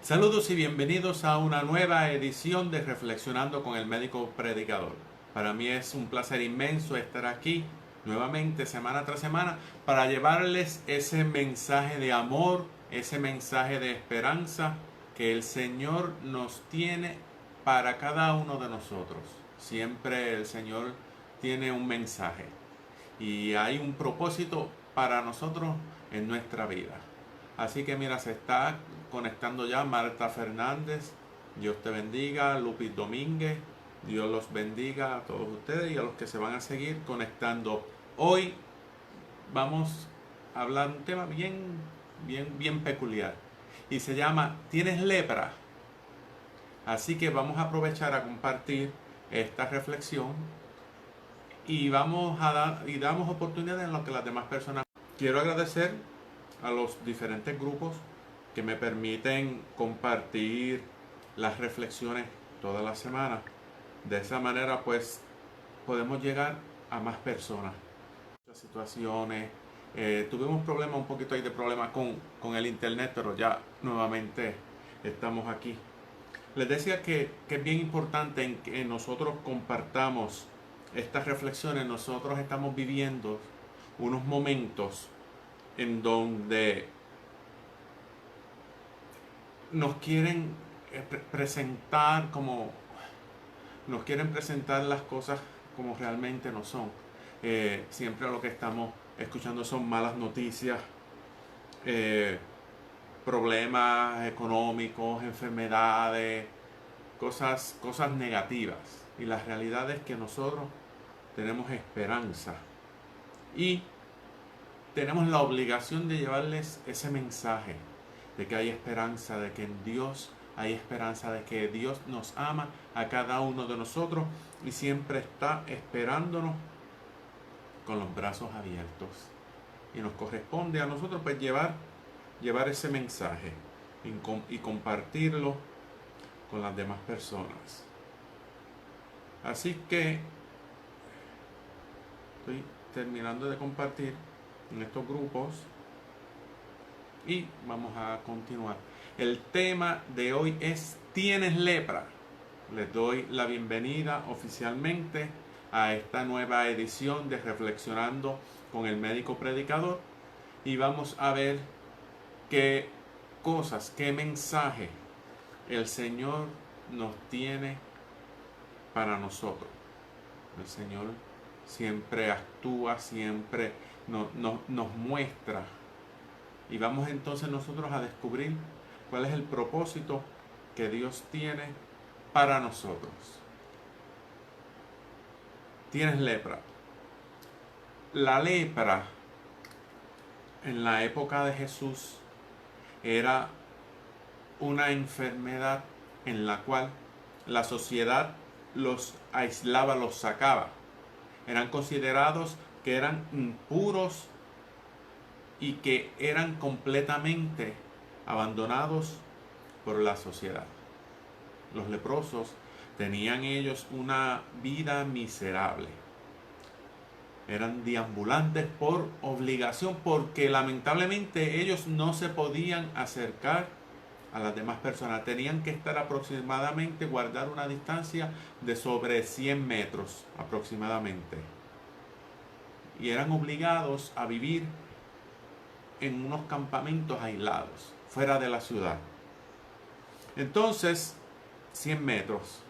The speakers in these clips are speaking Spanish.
Saludos y bienvenidos a una nueva edición de Reflexionando con el Médico Predicador. Para mí es un placer inmenso estar aquí nuevamente semana tras semana para llevarles ese mensaje de amor, ese mensaje de esperanza que el Señor nos tiene para cada uno de nosotros. Siempre el Señor tiene un mensaje y hay un propósito para nosotros en nuestra vida. Así que mira, se está conectando ya Marta Fernández. Dios te bendiga. Lupis Domínguez. Dios los bendiga a todos ustedes y a los que se van a seguir conectando. Hoy vamos a hablar un tema bien peculiar. Y se llama ¿Tienes lepra? Así que vamos a aprovechar a compartir esta reflexión y damos oportunidad en lo que las demás personas. Quiero agradecer a los diferentes grupos que me permiten compartir las reflexiones todas las semanas. De esa manera pues podemos llegar a más personas. Muchas situaciones, tuvimos un poquito ahí de problema con el internet, pero ya nuevamente estamos aquí. Les decía que es bien importante en que nosotros compartamos estas reflexiones. Nosotros estamos viviendo unos momentos en donde nos quieren nos quieren presentar las cosas como realmente no son. Siempre lo que estamos escuchando son malas noticias, problemas económicos, enfermedades, cosas negativas. Y la realidad es que nosotros tenemos esperanza y tenemos la obligación de llevarles ese mensaje de que hay esperanza, de que en Dios hay esperanza, de que Dios nos ama a cada uno de nosotros y siempre está esperándonos con los brazos abiertos. Y nos corresponde a nosotros pues llevar ese mensaje y compartirlo con las demás personas. Así que estoy terminando de compartir en estos grupos y vamos a continuar. El tema de hoy es ¿tienes lepra? Les doy la bienvenida oficialmente a esta nueva edición de Reflexionando con el Médico Predicador y vamos a ver qué mensaje el Señor nos tiene para nosotros. El Señor siempre actúa, siempre nos muestra. Y vamos entonces nosotros a descubrir cuál es el propósito que Dios tiene para nosotros. Tienes lepra. La lepra en la época de Jesús era una enfermedad en la cual la sociedad los aislaba, los sacaba. Eran considerados que eran impuros y que eran completamente abandonados por la sociedad. Los leprosos tenían ellos una vida miserable. Eran deambulantes por obligación, porque lamentablemente ellos no se podían acercar a las demás personas. Tenían que estar aproximadamente, guardar una distancia de sobre 100 metros aproximadamente. Y eran obligados a vivir en unos campamentos aislados, fuera de la ciudad. Entonces, 100 metros.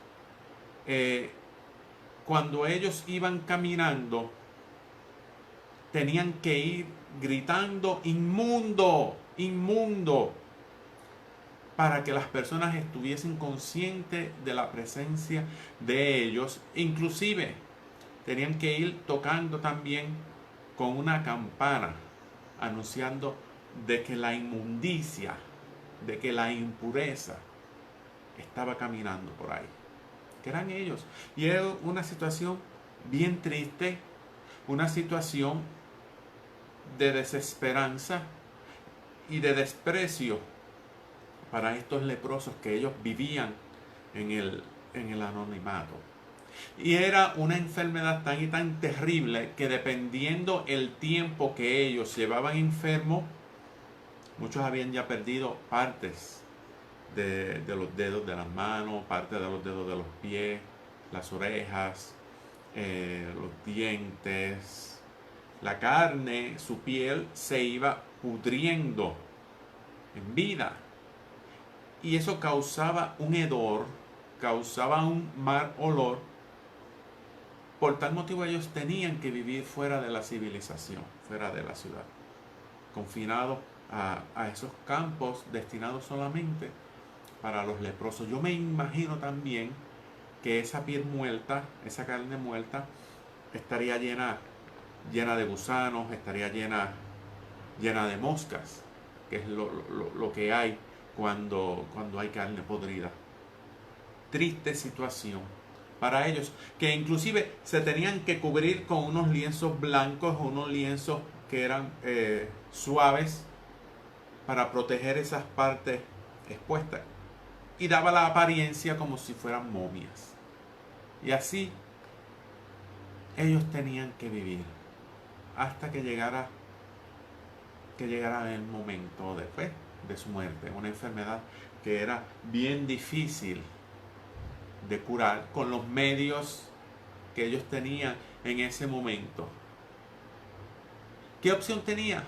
Cuando ellos iban caminando, tenían que ir gritando inmundo, inmundo, para que las personas estuviesen conscientes de la presencia de ellos. Inclusive tenían que ir tocando también con una campana, anunciando de que la inmundicia, de que la impureza estaba caminando por ahí, que eran ellos. Y era una situación bien triste, una situación de desesperanza y de desprecio para estos leprosos, que ellos vivían en el anonimato. Y era una enfermedad tan y tan terrible que dependiendo el tiempo que ellos llevaban enfermos, muchos habían ya perdido partes de los dedos de las manos, parte de los dedos de los pies, las orejas, los dientes. La carne, su piel se iba pudriendo en vida. Y eso causaba un hedor, causaba un mal olor. Por tal motivo ellos tenían que vivir fuera de la civilización, fuera de la ciudad, confinados a esos campos destinados solamente para los leprosos. Yo me imagino también que esa piel muerta, esa carne muerta, estaría llena de gusanos, estaría llena de moscas, que es lo que hay cuando hay carne podrida. Triste situación para ellos, que inclusive se tenían que cubrir con unos lienzos blancos o unos lienzos que eran suaves para proteger esas partes expuestas, y daba la apariencia como si fueran momias. Y así ellos tenían que vivir hasta que llegara el momento después de su muerte, una enfermedad que era bien difícil de curar con los medios que ellos tenían en ese momento. ¿Qué opción tenía?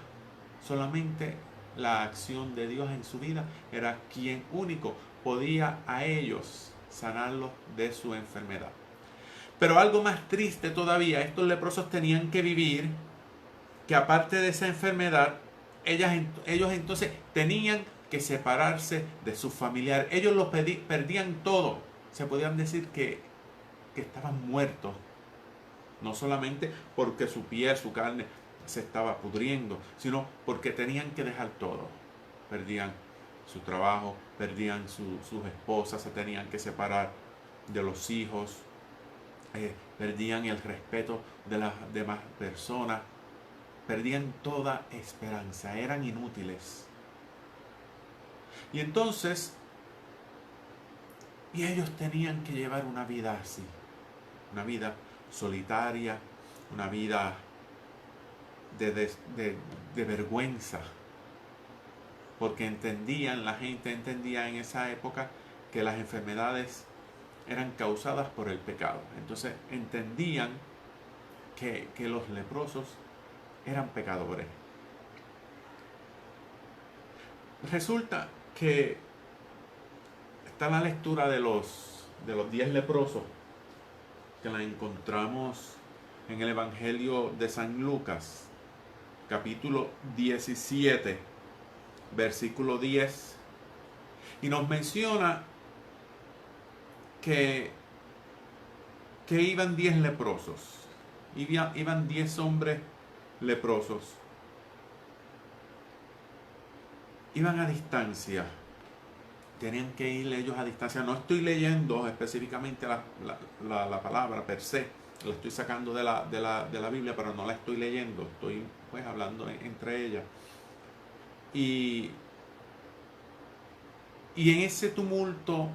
Solamente la acción de Dios en su vida. Era quien único podía a ellos sanarlos de su enfermedad. Pero algo más triste todavía, estos leprosos tenían que vivir que aparte de esa enfermedad, ellos entonces tenían que separarse de su familiar. Ellos lo perdían todo. Se podían decir que estaban muertos. No solamente porque su piel, su carne se estaba pudriendo, sino porque tenían que dejar todo. Perdían su trabajo, perdían sus esposas, se tenían que separar de los hijos, perdían el respeto de las demás personas, perdían toda esperanza, eran inútiles. Y entonces, ellos tenían que llevar una vida así, una vida solitaria, una vida de vergüenza, porque la gente entendía en esa época que las enfermedades eran causadas por el pecado. Entonces entendían que los leprosos eran pecadores. Resulta que está la lectura de los 10 leprosos, que la encontramos en el Evangelio de San Lucas, capítulo 17, versículo 10, y nos menciona que iban 10 leprosos, iban 10 hombres leprosos, iban a distancia, tenían que ir ellos a distancia. No estoy leyendo específicamente la palabra per se, la estoy sacando de la Biblia, pero no la estoy leyendo, estoy pues hablando entre ellas. Y en ese tumulto,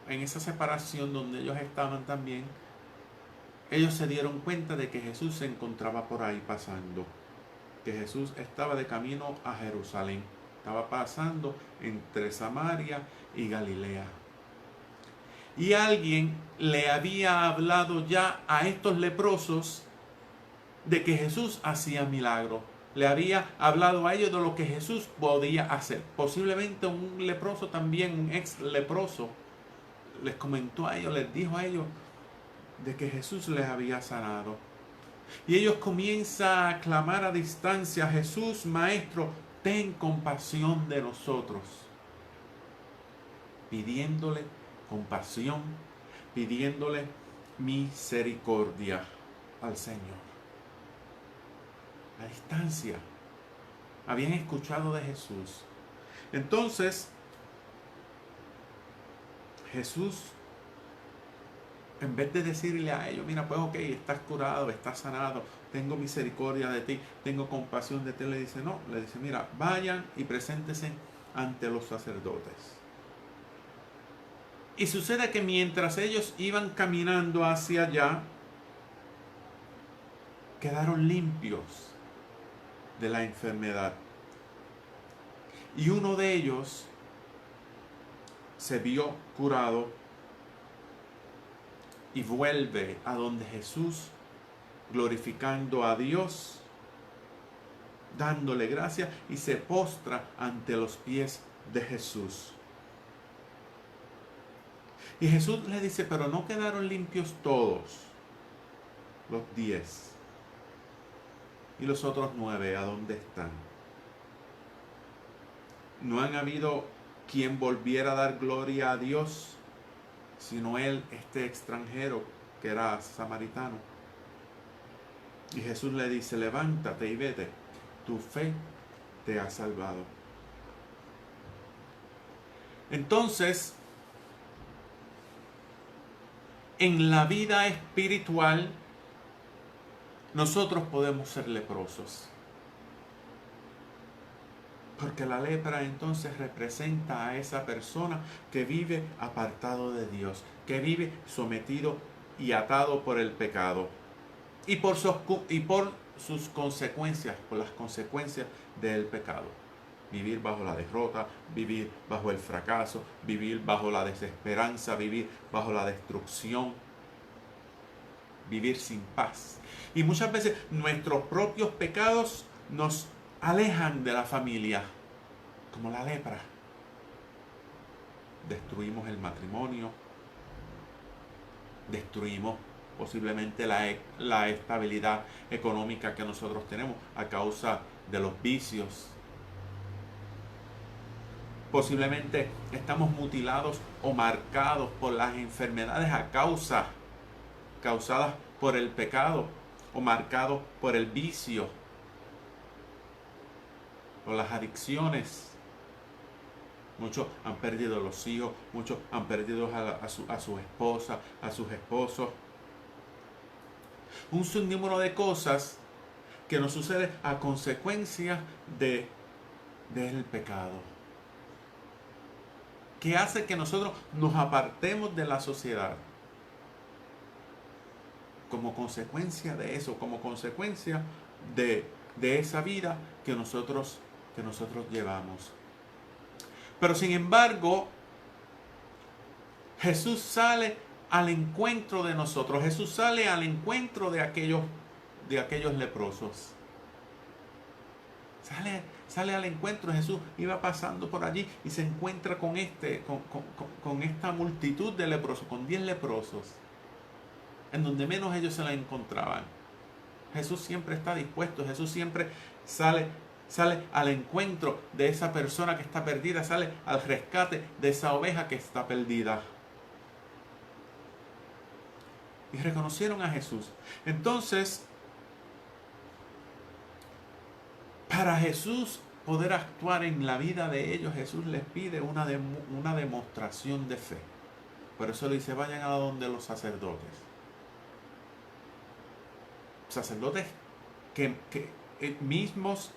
en esa separación donde ellos estaban también, ellos se dieron cuenta de que Jesús se encontraba por ahí pasando, que Jesús estaba de camino a Jerusalén, estaba pasando entre Samaria y Galilea. Y alguien le había hablado ya a estos leprosos de que Jesús hacía milagros. Le había hablado a ellos de lo que Jesús podía hacer. Posiblemente un leproso también, un ex leproso, les comentó a ellos, les dijo a ellos de que Jesús les había sanado. Y ellos comienzan a clamar a distancia: Jesús, Maestro, ten compasión de nosotros. Pidiéndole compasión, pidiéndole misericordia al Señor. A distancia. Habían escuchado de Jesús. Entonces, Jesús, en vez de decirle a ellos: mira, pues ok, estás curado, estás sanado, tengo misericordia de ti, tengo compasión de ti, le dice: no, le dice: mira, vayan y preséntense ante los sacerdotes. Y sucede que mientras ellos iban caminando hacia allá, quedaron limpios de la enfermedad. Y uno de ellos se vio curado y vuelve a donde Jesús, glorificando a Dios, dándole gracias, y se postra ante los pies de Jesús. Y Jesús le dice, pero no quedaron limpios todos, los 10. ¿Y los otros 9 a dónde están? No han habido quien volviera a dar gloria a Dios, sino él, este extranjero que era samaritano. Y Jesús le dice, levántate y vete, tu fe te ha salvado. Entonces, en la vida espiritual, nosotros podemos ser leprosos. Porque la lepra entonces representa a esa persona que vive apartado de Dios, que vive sometido y atado por el pecado. Y por sus consecuencias, por las consecuencias del pecado. Vivir bajo la derrota, vivir bajo el fracaso, vivir bajo la desesperanza, vivir bajo la destrucción, vivir sin paz. Y muchas veces nuestros propios pecados nos alejan de la familia, como la lepra. Destruimos el matrimonio, destruimos posiblemente la estabilidad económica que nosotros tenemos a causa de los vicios. Posiblemente estamos mutilados o marcados por las enfermedades causadas por el pecado o marcados por el vicio o las adicciones. Muchos han perdido los hijos, muchos han perdido a su esposa, a sus esposos. Un sinnúmero de cosas que nos sucede a consecuencia del pecado, que hace que nosotros nos apartemos de la sociedad. Como consecuencia de eso, como consecuencia de esa vida que nosotros llevamos. Pero sin embargo, Jesús sale al encuentro de nosotros. Jesús sale al encuentro de aquellos leprosos. Sale al encuentro. Jesús iba pasando por allí y se encuentra con esta multitud de leprosos, con 10 leprosos, en donde menos ellos se la encontraban. Jesús siempre está dispuesto. Jesús siempre sale al encuentro de esa persona que está perdida, sale al rescate de esa oveja que está perdida. Y reconocieron a Jesús. Entonces, para Jesús poder actuar en la vida de ellos, Jesús les pide una demostración de fe. Por eso le dice, vayan a donde los sacerdotes. Sacerdotes mismos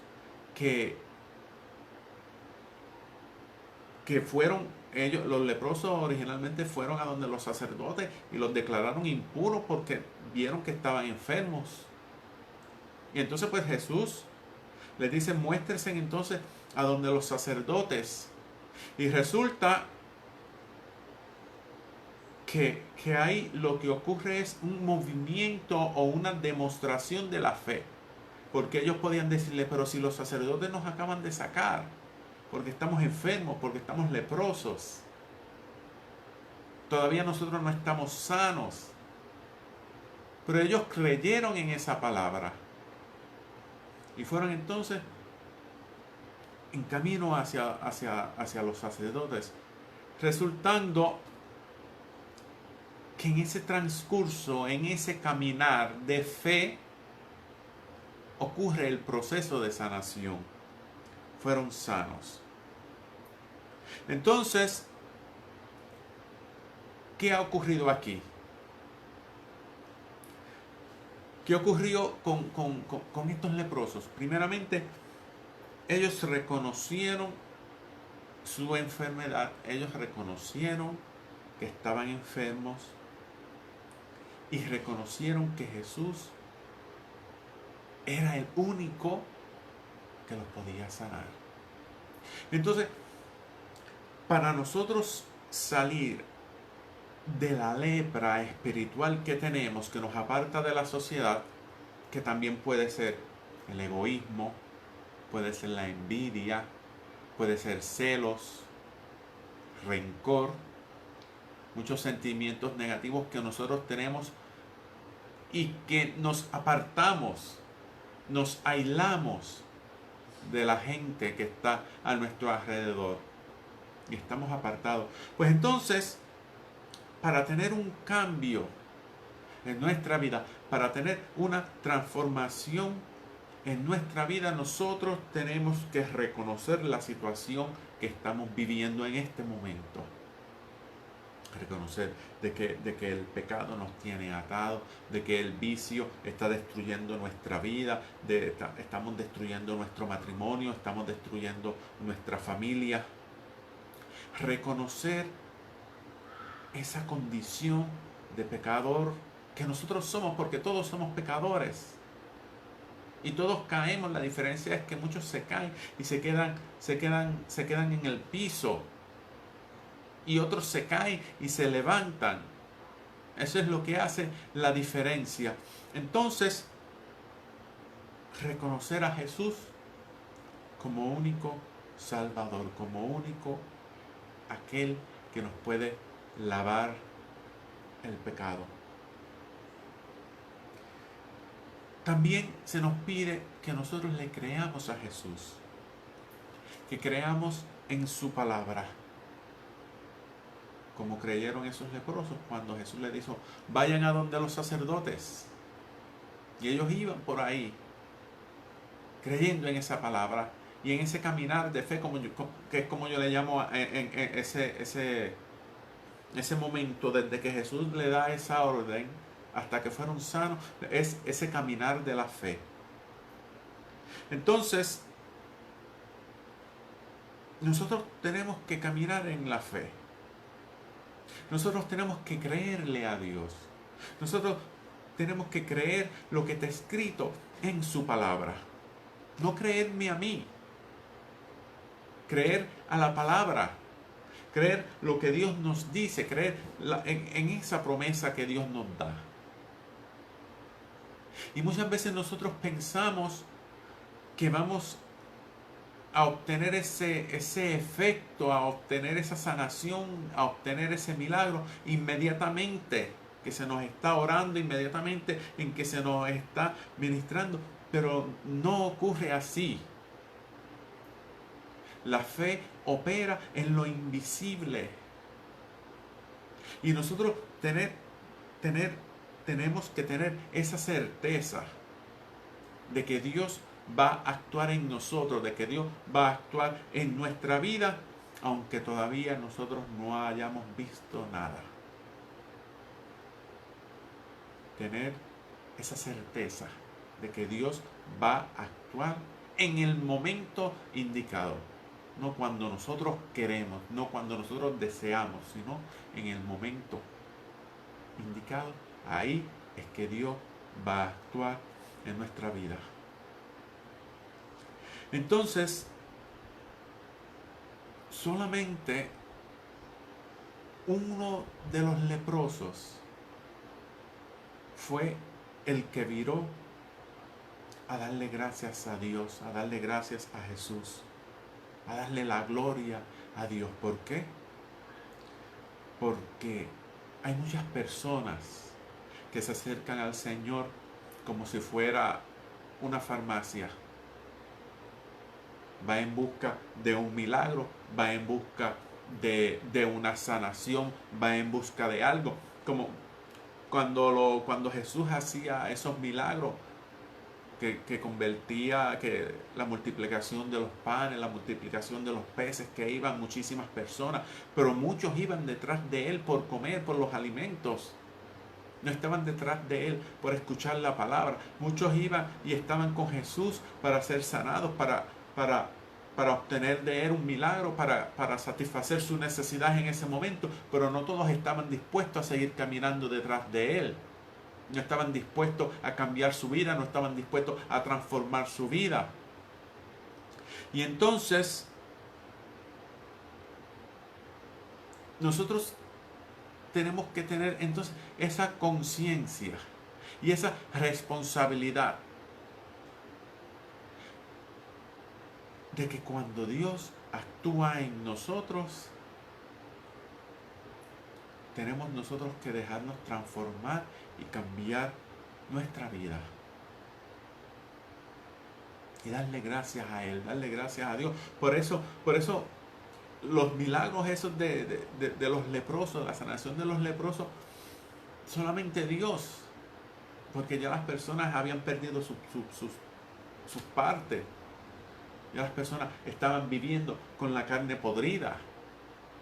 que fueron ellos, los leprosos originalmente fueron a donde los sacerdotes y los declararon impuros porque vieron que estaban enfermos. Y entonces pues Jesús les dice, muéstrense entonces a donde los sacerdotes. Y resulta que ahí lo que ocurre es un movimiento o una demostración de la fe. Porque ellos podían decirle, pero si los sacerdotes nos acaban de sacar, porque estamos enfermos, porque estamos leprosos, todavía nosotros no estamos sanos. Pero ellos creyeron en esa palabra y fueron entonces en camino hacia los sacerdotes, resultando que en ese transcurso, en ese caminar de fe, ocurre el proceso de sanación. Fueron sanos. Entonces, ¿qué ha ocurrido aquí? ¿Qué ocurrió con estos leprosos? Primeramente, ellos reconocieron su enfermedad. Ellos reconocieron que estaban enfermos y reconocieron que Jesús era el único que los podía sanar. Entonces, para nosotros salir de la lepra espiritual que tenemos, que nos aparta de la sociedad, que también puede ser el egoísmo, puede ser la envidia, puede ser celos, rencor, muchos sentimientos negativos que nosotros tenemos y que nos apartamos, nos aislamos de la gente que está a nuestro alrededor y estamos apartados. Pues entonces, para tener un cambio en nuestra vida, para tener una transformación en nuestra vida, nosotros tenemos que reconocer la situación que estamos viviendo en este momento. Reconocer de que el pecado nos tiene atados, de que el vicio está destruyendo nuestra vida, estamos destruyendo nuestro matrimonio, estamos destruyendo nuestra familia. Reconocer esa condición de pecador que nosotros somos, porque todos somos pecadores y todos caemos. La diferencia es que muchos se caen y se quedan en el piso, y otros se caen y se levantan. Eso es lo que hace la diferencia. Entonces, reconocer a Jesús como único Salvador, como único aquel que nos puede lavar el pecado. También se nos pide que nosotros le creamos a Jesús, que creamos en su palabra, como creyeron esos leprosos cuando Jesús les dijo: vayan a donde los sacerdotes. Y ellos iban por ahí creyendo en esa palabra y en ese caminar de fe, que es como yo le llamo en ese momento, desde que Jesús le da esa orden hasta que fueron sanos, es ese caminar de la fe. Entonces, nosotros tenemos que caminar en la fe. Nosotros tenemos que creerle a Dios. Nosotros tenemos que creer lo que está escrito en su palabra. No creerme a mí. Creer a la palabra. Creer lo que Dios nos dice. Creer en esa promesa que Dios nos da. Y muchas veces nosotros pensamos que vamos a obtener ese efecto, a obtener esa sanación, a obtener ese milagro inmediatamente que se nos está orando, inmediatamente en que se nos está ministrando. Pero no ocurre así. La fe opera en lo invisible. Y nosotros tenemos que tener esa certeza de que Dios va a actuar en nosotros, de que Dios va a actuar en nuestra vida, aunque todavía nosotros no hayamos visto nada. Tener esa certeza de que Dios va a actuar en el momento indicado. No cuando nosotros queremos, no cuando nosotros deseamos, sino en el momento indicado. Ahí es que Dios va a actuar en nuestra vida. Entonces, solamente uno de los leprosos fue el que viró a darle gracias a Dios, a darle gracias a Jesús, a darle la gloria a Dios. ¿Por qué? Porque hay muchas personas que se acercan al Señor como si fuera una farmacia. Va en busca de un milagro, va en busca de una sanación, va en busca de algo. Como cuando Jesús hacía esos milagros que convertía, que la multiplicación de los panes, la multiplicación de los peces, que iban muchísimas personas, pero muchos iban detrás de él por comer, por los alimentos. No estaban detrás de él por escuchar la palabra. Muchos iban y estaban con Jesús para ser sanados, para obtener de él un milagro, para satisfacer su necesidad en ese momento, pero no todos estaban dispuestos a seguir caminando detrás de él. No estaban dispuestos a cambiar su vida, no estaban dispuestos a transformar su vida. Y entonces, nosotros tenemos que tener entonces esa conciencia y esa responsabilidad de que cuando Dios actúa en nosotros, tenemos nosotros que dejarnos transformar y cambiar nuestra vida. Y darle gracias a Él, darle gracias a Dios. Por eso los milagros esos de los leprosos, la sanación de los leprosos, solamente Dios. Porque ya las personas habían perdido sus partes. Ya las personas estaban viviendo con la carne podrida.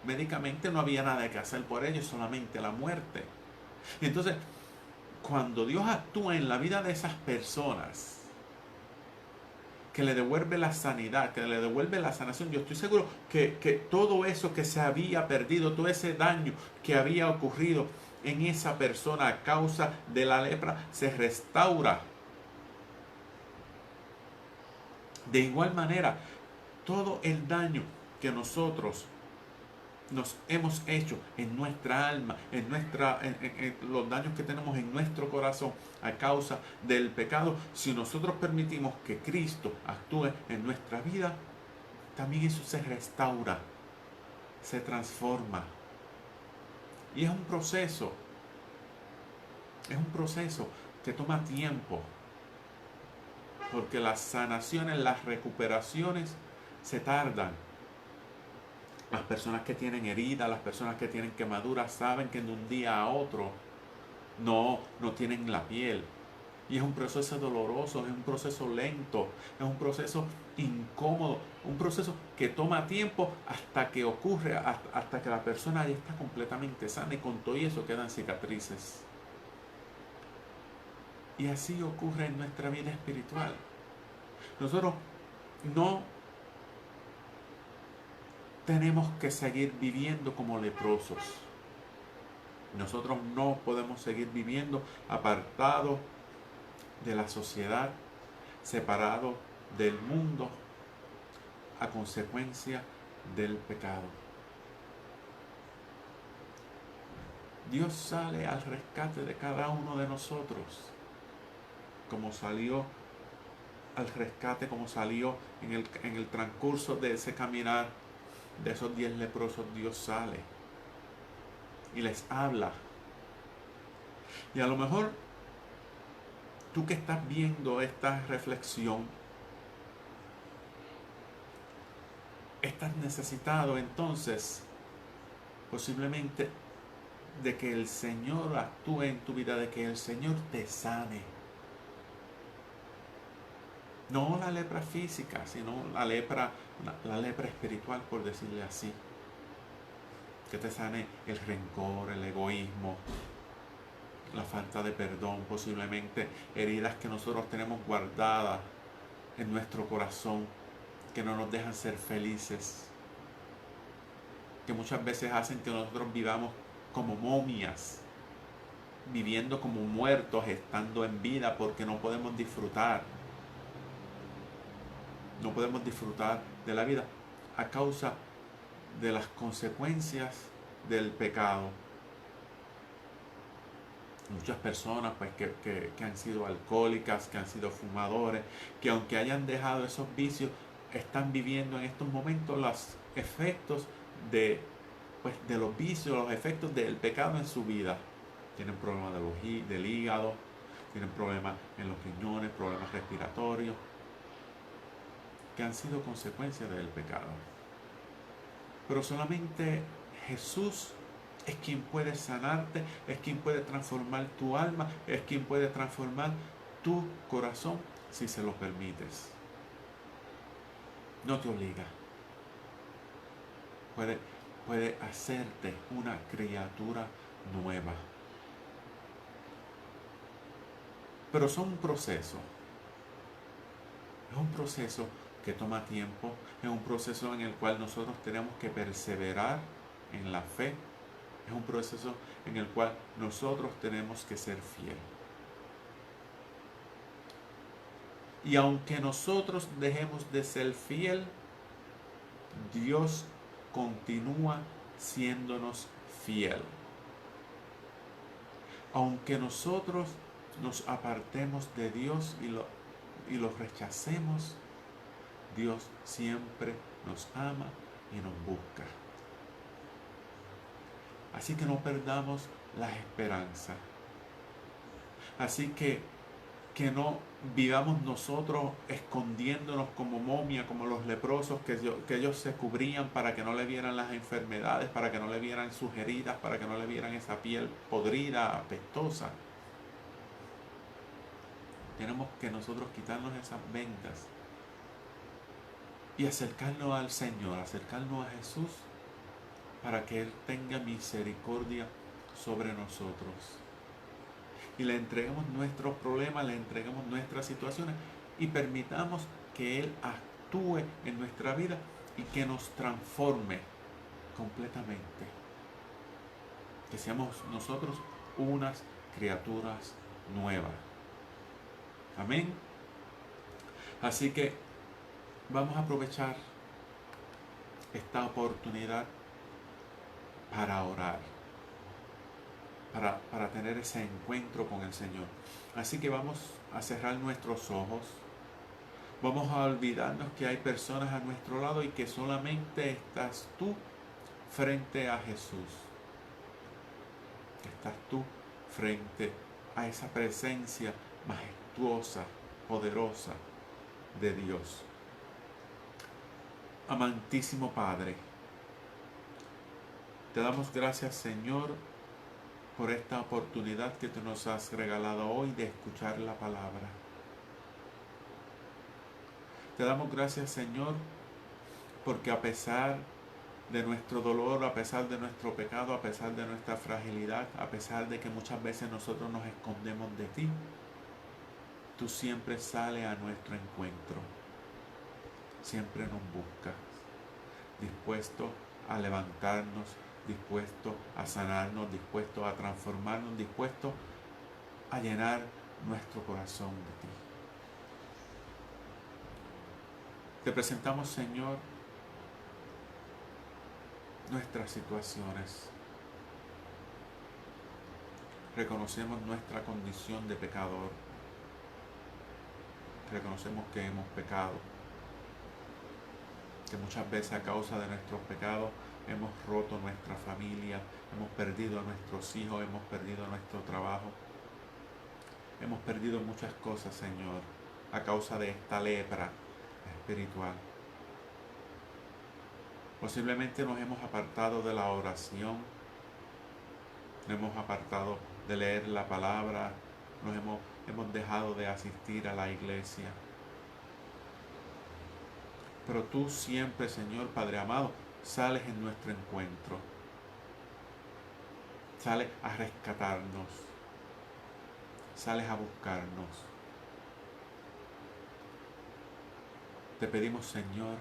Médicamente no había nada que hacer por ellos, solamente la muerte. Entonces, cuando Dios actúa en la vida de esas personas, que le devuelve la sanidad, que le devuelve la sanación, yo estoy seguro que todo eso que se había perdido, todo ese daño que había ocurrido en esa persona a causa de la lepra, se restaura. De igual manera, todo el daño que nosotros nos hemos hecho en nuestra alma, en los daños que tenemos en nuestro corazón a causa del pecado, si nosotros permitimos que Cristo actúe en nuestra vida, también eso se restaura, se transforma. Y es un proceso que toma tiempo, porque las sanaciones, las recuperaciones se tardan. Las personas que tienen heridas, las personas que tienen quemaduras, saben que de un día a otro no tienen la piel. Y es un proceso doloroso, es un proceso lento, es un proceso incómodo, un proceso que toma tiempo hasta que ocurre, hasta que la persona ya está completamente sana, y con todo eso quedan cicatrices. Y así ocurre en nuestra vida espiritual. Nosotros no tenemos que seguir viviendo como leprosos. Nosotros no podemos seguir viviendo apartados de la sociedad, separados del mundo a consecuencia del pecado. Dios sale al rescate de cada uno de nosotros, como salió al rescate, como salió en el transcurso de ese caminar de esos 10 leprosos. Dios sale y les habla. Y a lo mejor tú que estás viendo esta reflexión, estás necesitado entonces posiblemente de que el Señor actúe en tu vida, de que el Señor te sane. No la lepra física, sino la lepra espiritual, por decirle así. Que te sane el rencor, el egoísmo, la falta de perdón, posiblemente heridas que nosotros tenemos guardadas en nuestro corazón, que no nos dejan ser felices, que muchas veces hacen que nosotros vivamos como momias, viviendo como muertos, estando en vida, porque no podemos disfrutar de la vida a causa de las consecuencias del pecado. Muchas personas pues que han sido alcohólicas, que han sido fumadores, que aunque hayan dejado esos vicios, están viviendo en estos momentos los efectos de los vicios, los efectos del pecado en su vida. Tienen problemas del hígado, tienen problemas en los riñones, problemas respiratorios, que han sido consecuencia del pecado. Pero solamente Jesús es quien puede sanarte, es quien puede transformar tu alma, es quien puede transformar tu corazón si se lo permites. No te obliga. Puede hacerte una criatura nueva. Pero son un proceso. Es un proceso que toma tiempo, es un proceso en el cual nosotros tenemos que perseverar en la fe, es un proceso en el cual nosotros tenemos que ser fieles. Y aunque nosotros dejemos de ser fiel, Dios continúa siéndonos fiel. Aunque nosotros nos apartemos de Dios y lo rechacemos, Dios siempre nos ama y nos busca. Así que no perdamos la esperanza. Así que no vivamos nosotros escondiéndonos como momia, como los leprosos, que ellos se cubrían para que no le vieran las enfermedades, para que no le vieran sus heridas, para que no le vieran esa piel podrida, apestosa. Tenemos que nosotros quitarnos esas vendas y acercarnos al Señor, acercarnos a Jesús, para que Él tenga misericordia sobre nosotros. Y le entreguemos nuestros problemas, le entreguemos nuestras situaciones y permitamos que Él actúe en nuestra vida y que nos transforme completamente. Que seamos nosotros unas criaturas nuevas. Amén. Así que vamos a aprovechar esta oportunidad para orar, para tener ese encuentro con el Señor. Así que vamos a cerrar nuestros ojos. Vamos a olvidarnos que hay personas a nuestro lado y que solamente estás tú frente a Jesús. Estás tú frente a esa presencia majestuosa, poderosa de Dios. Amantísimo Padre, te damos gracias, Señor, por esta oportunidad que tú nos has regalado hoy de escuchar la palabra. Te damos gracias, Señor, porque a pesar de nuestro dolor, a pesar de nuestro pecado, a pesar de nuestra fragilidad, a pesar de que muchas veces nosotros nos escondemos de ti, tú siempre sales a nuestro encuentro. Siempre nos buscas, dispuesto a levantarnos, dispuesto a sanarnos, dispuesto a transformarnos, dispuesto a llenar nuestro corazón de ti. Te presentamos, Señor, nuestras situaciones. Reconocemos nuestra condición de pecador. Reconocemos que hemos pecado, que muchas veces a causa de nuestros pecados hemos roto nuestra familia, hemos perdido a nuestros hijos, hemos perdido nuestro trabajo, hemos perdido muchas cosas, Señor, a causa de esta lepra espiritual. Posiblemente nos hemos apartado de la oración, nos hemos apartado de leer la palabra, hemos dejado de asistir a la iglesia. Pero tú siempre, Señor Padre amado, sales en nuestro encuentro. Sales a rescatarnos. Sales a buscarnos. Te pedimos, Señor,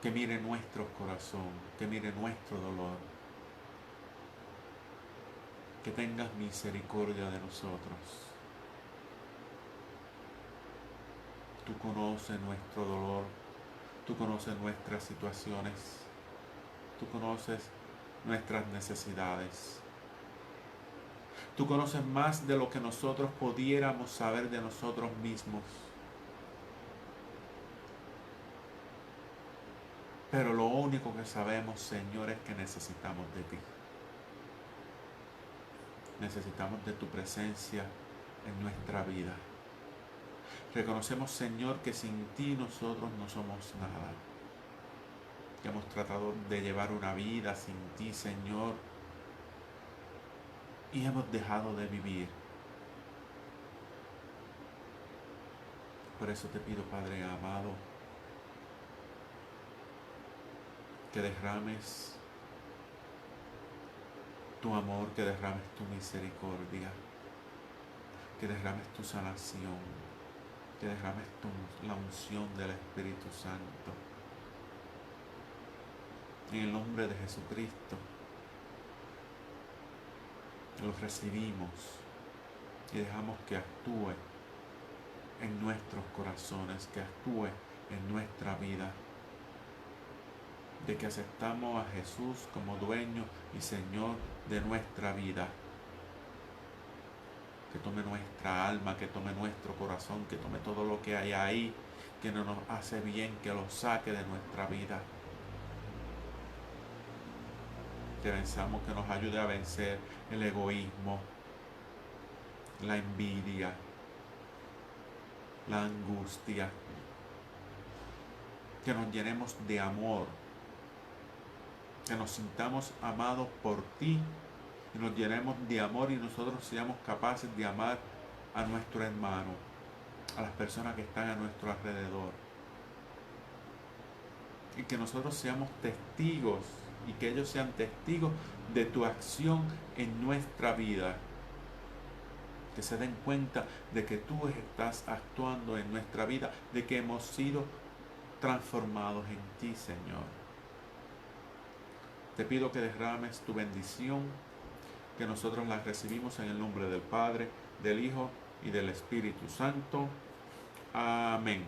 que mire nuestro corazón, que mire nuestro dolor. Que tengas misericordia de nosotros. Tú conoces nuestro dolor, tú conoces nuestras situaciones, tú conoces nuestras necesidades. Tú conoces más de lo que nosotros pudiéramos saber de nosotros mismos. Pero lo único que sabemos, Señor, es que necesitamos de ti. Necesitamos de tu presencia en nuestra vida. Reconocemos, Señor, que sin ti nosotros no somos nada. Que hemos tratado de llevar una vida sin ti, Señor, y hemos dejado de vivir. Por eso te pido, Padre amado, que derrames tu amor, que derrames tu misericordia, que derrames tu sanación, que derrames la unción del Espíritu Santo. En el nombre de Jesucristo, los recibimos y dejamos que actúe en nuestros corazones, que actúe en nuestra vida. de que aceptamos a Jesús como dueño y Señor de nuestra vida. Que tome nuestra alma, que tome nuestro corazón, que tome todo lo que hay ahí, que no nos hace bien, que lo saque de nuestra vida. Que venzamos, que nos ayude a vencer el egoísmo, la envidia, la angustia. Que nos llenemos de amor, que nos sintamos amados por ti, y nos llenemos de amor y nosotros seamos capaces de amar a nuestro hermano, a las personas que están a nuestro alrededor. Y que nosotros seamos testigos y que ellos sean testigos de tu acción en nuestra vida. Que se den cuenta de que tú estás actuando en nuestra vida, de que hemos sido transformados en ti, Señor. Te pido que derrames tu bendición, que nosotros la recibimos en el nombre del Padre, del Hijo y del Espíritu Santo. Amén.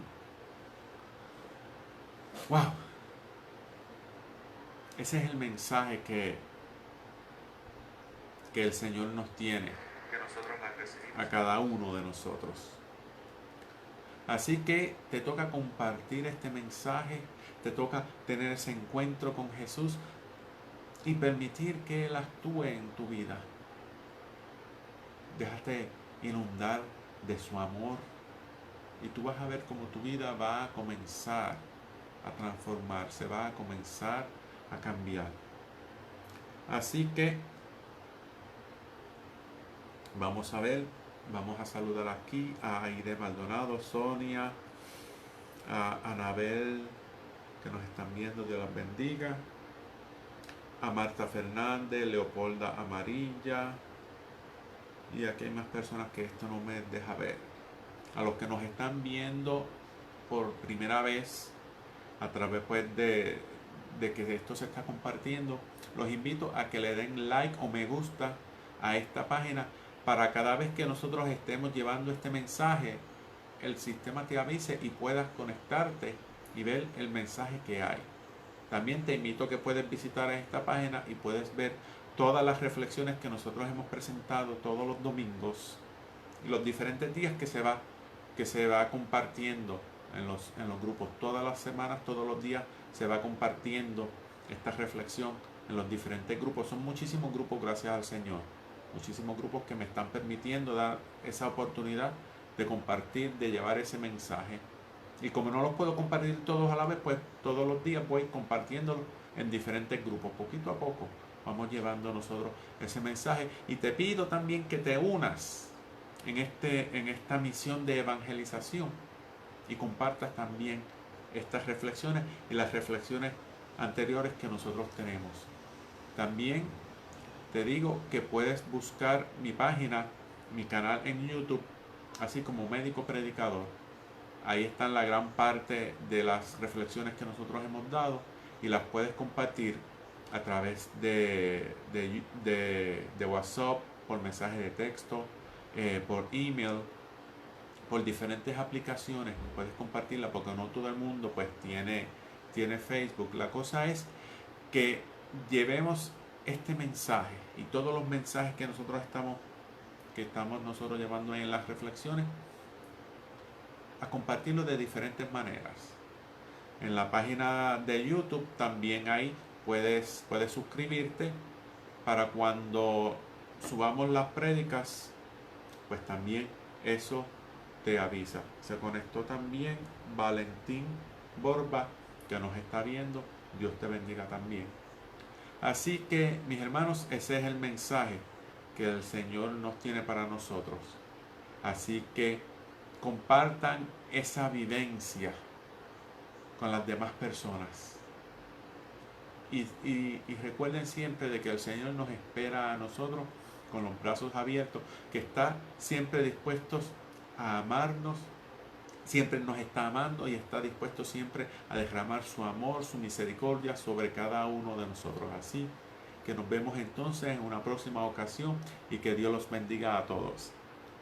¡Wow! Ese es el mensaje que el Señor nos tiene a cada uno de nosotros. Así que te toca compartir este mensaje, te toca tener ese encuentro con Jesús y permitir que Él actúe en tu vida. Déjate inundar de su amor y tú vas a ver cómo tu vida va a comenzar a transformarse, va a comenzar a cambiar. Así que vamos a ver, vamos a saludar aquí a Aide Maldonado, Sonia, a Anabel, que nos están viendo, Dios las bendiga, a Marta Fernández, Leopolda Amarilla, y aquí hay más personas que esto no me deja ver. A los que nos están viendo por primera vez a través pues de que esto se está compartiendo, los invito a que le den like o me gusta a esta página para cada vez que nosotros estemos llevando este mensaje, el sistema te avise y puedas conectarte y ver el mensaje que hay. También te invito a que puedes visitar esta página y puedes ver todas las reflexiones que nosotros hemos presentado todos los domingos y los diferentes días que se va compartiendo en los grupos. Todas las semanas, todos los días se va compartiendo esta reflexión en los diferentes grupos. Son muchísimos grupos, gracias al Señor. Muchísimos grupos que me están permitiendo dar esa oportunidad de compartir, de llevar ese mensaje. Y como no los puedo compartir todos a la vez, pues todos los días voy compartiéndolo en diferentes grupos. Poquito a poco vamos llevando nosotros ese mensaje. Y te pido también que te unas en esta misión de evangelización y compartas también estas reflexiones y las reflexiones anteriores que nosotros tenemos. También te digo que puedes buscar mi página, mi canal en YouTube, así como Médico Predicador. Ahí están la gran parte de las reflexiones que nosotros hemos dado y las puedes compartir a través de WhatsApp, por mensaje de texto, por email, por diferentes aplicaciones. Puedes compartirla porque no todo el mundo pues tiene Facebook. La cosa es que llevemos este mensaje y todos los mensajes que nosotros estamos nosotros llevando en las reflexiones, a compartirlo de diferentes maneras. En la página de YouTube también ahí puedes suscribirte para cuando subamos las prédicas, pues también eso te avisa. Se conectó también Valentín Borba, que nos está viendo. Dios te bendiga también. Así que, mis hermanos, ese es el mensaje que el Señor nos tiene para nosotros. Así que compartan esa vivencia con las demás personas. Y recuerden siempre de que el Señor nos espera a nosotros con los brazos abiertos, que está siempre dispuestos a amarnos, siempre nos está amando y está dispuesto siempre a derramar su amor, su misericordia sobre cada uno de nosotros. Así que nos vemos entonces en una próxima ocasión y que Dios los bendiga a todos.